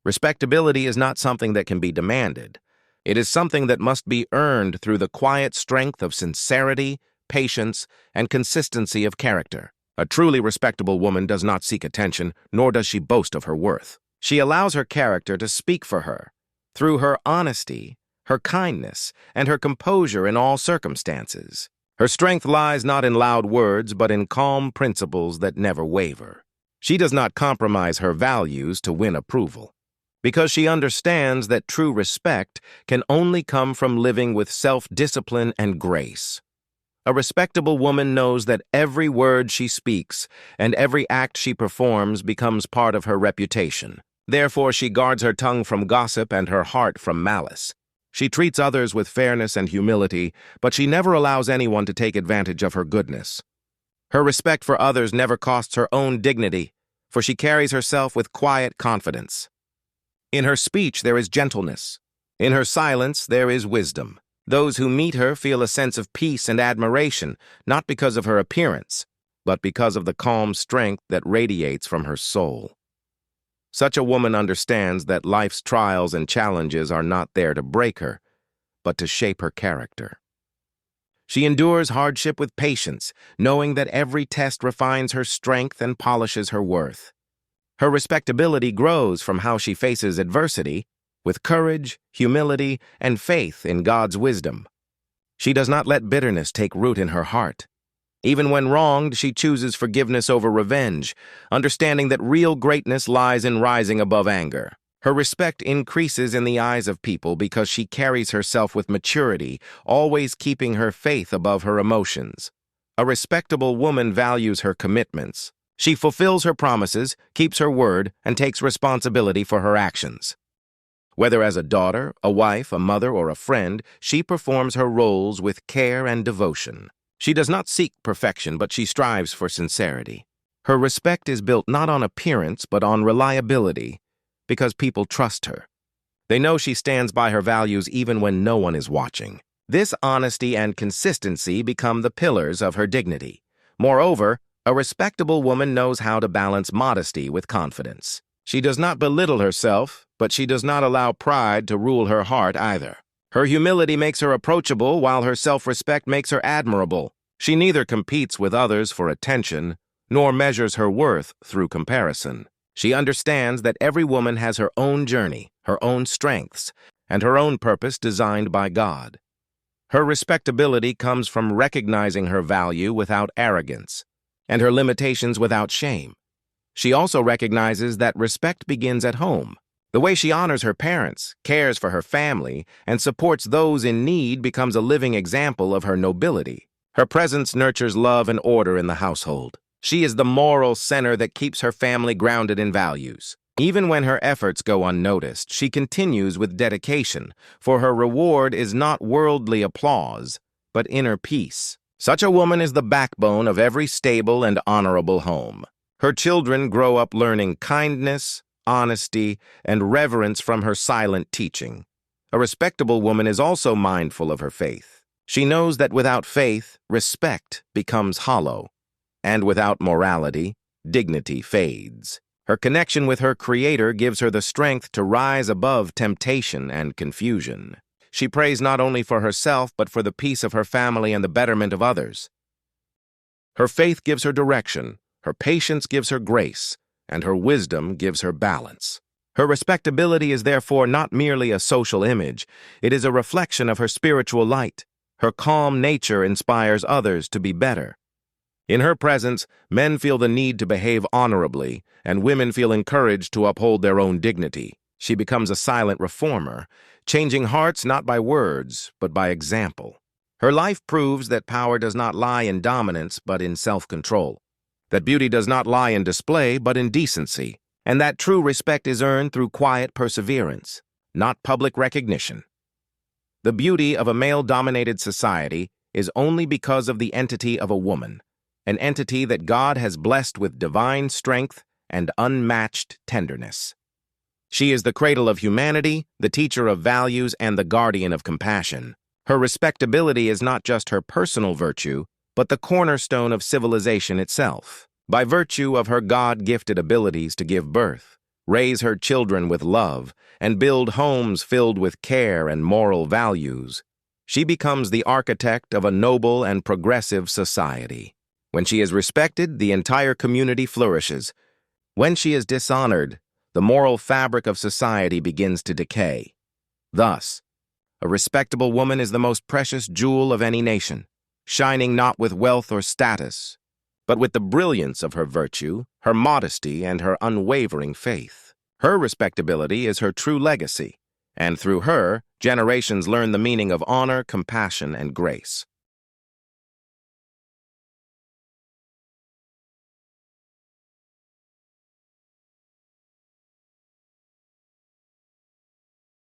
Respectability is not something that can be demanded. It is something that must be earned through the quiet strength of sincerity, patience, and consistency of character. A truly respectable woman does not seek attention, nor does she boast of her worth. She allows her character to speak for her, through her honesty, her kindness, and her composure in all circumstances. Her strength lies not in loud words, but in calm principles that never waver. She does not compromise her values to win approval, because she understands that true respect can only come from living with self-discipline and grace. A respectable woman knows that every word she speaks and every act she performs becomes part of her reputation. Therefore, she guards her tongue from gossip and her heart from malice. She treats others with fairness and humility, but she never allows anyone to take advantage of her goodness. Her respect for others never costs her own dignity, for she carries herself with quiet confidence. In her speech there is gentleness. In her silence there is wisdom. Those who meet her feel a sense of peace and admiration, not because of her appearance, but because of the calm strength that radiates from her soul. Such a woman understands that life's trials and challenges are not there to break her, but to shape her character. She endures hardship with patience, knowing that every test refines her strength and polishes her worth. Her respectability grows from how she faces adversity, with courage, humility, and faith in God's wisdom. She does not let bitterness take root in her heart. Even when wronged, she chooses forgiveness over revenge, understanding that real greatness lies in rising above anger. Her respect increases in the eyes of people because she carries herself with maturity, always keeping her faith above her emotions. A respectable woman values her commitments. She fulfills her promises, keeps her word, and takes responsibility for her actions. Whether as a daughter, a wife, a mother, or a friend, she performs her roles with care and devotion. She does not seek perfection, but she strives for sincerity. Her respect is built not on appearance, but on reliability, because people trust her. They know she stands by her values even when no one is watching. This honesty and consistency become the pillars of her dignity. Moreover, a respectable woman knows how to balance modesty with confidence. She does not belittle herself, but she does not allow pride to rule her heart either. Her humility makes her approachable, while her self-respect makes her admirable. She neither competes with others for attention, nor measures her worth through comparison. She understands that every woman has her own journey, her own strengths, and her own purpose designed by God. Her respectability comes from recognizing her value without arrogance, and her limitations without shame. She also recognizes that respect begins at home. The way she honors her parents, cares for her family, and supports those in need becomes a living example of her nobility. Her presence nurtures love and order in the household. She is the moral center that keeps her family grounded in values. Even when her efforts go unnoticed, she continues with dedication, for her reward is not worldly applause, but inner peace. Such a woman is the backbone of every stable and honorable home. Her children grow up learning kindness, honesty, and reverence from her silent teaching. A respectable woman is also mindful of her faith. She knows that without faith, respect becomes hollow, and without morality, dignity fades. Her connection with her Creator gives her the strength to rise above temptation and confusion. She prays not only for herself, but for the peace of her family and the betterment of others. Her faith gives her direction, her patience gives her grace, and her wisdom gives her balance. Her respectability is therefore not merely a social image, it is a reflection of her spiritual light. Her calm nature inspires others to be better. In her presence, men feel the need to behave honorably, and women feel encouraged to uphold their own dignity. She becomes a silent reformer, changing hearts not by words, but by example. Her life proves that power does not lie in dominance, but in self-control, that beauty does not lie in display, but in decency, and that true respect is earned through quiet perseverance, not public recognition. The beauty of a male-dominated society is only because of the entity of a woman, an entity that God has blessed with divine strength and unmatched tenderness. She is the cradle of humanity, the teacher of values, and the guardian of compassion. Her respectability is not just her personal virtue, but the cornerstone of civilization itself. By virtue of her God-gifted abilities to give birth, raise her children with love, and build homes filled with care and moral values, she becomes the architect of a noble and progressive society. When she is respected, the entire community flourishes. When she is dishonored, the moral fabric of society begins to decay. Thus, a respectable woman is the most precious jewel of any nation, shining not with wealth or status, but with the brilliance of her virtue, her modesty, and her unwavering faith. Her respectability is her true legacy, and through her, generations learn the meaning of honor, compassion, and grace.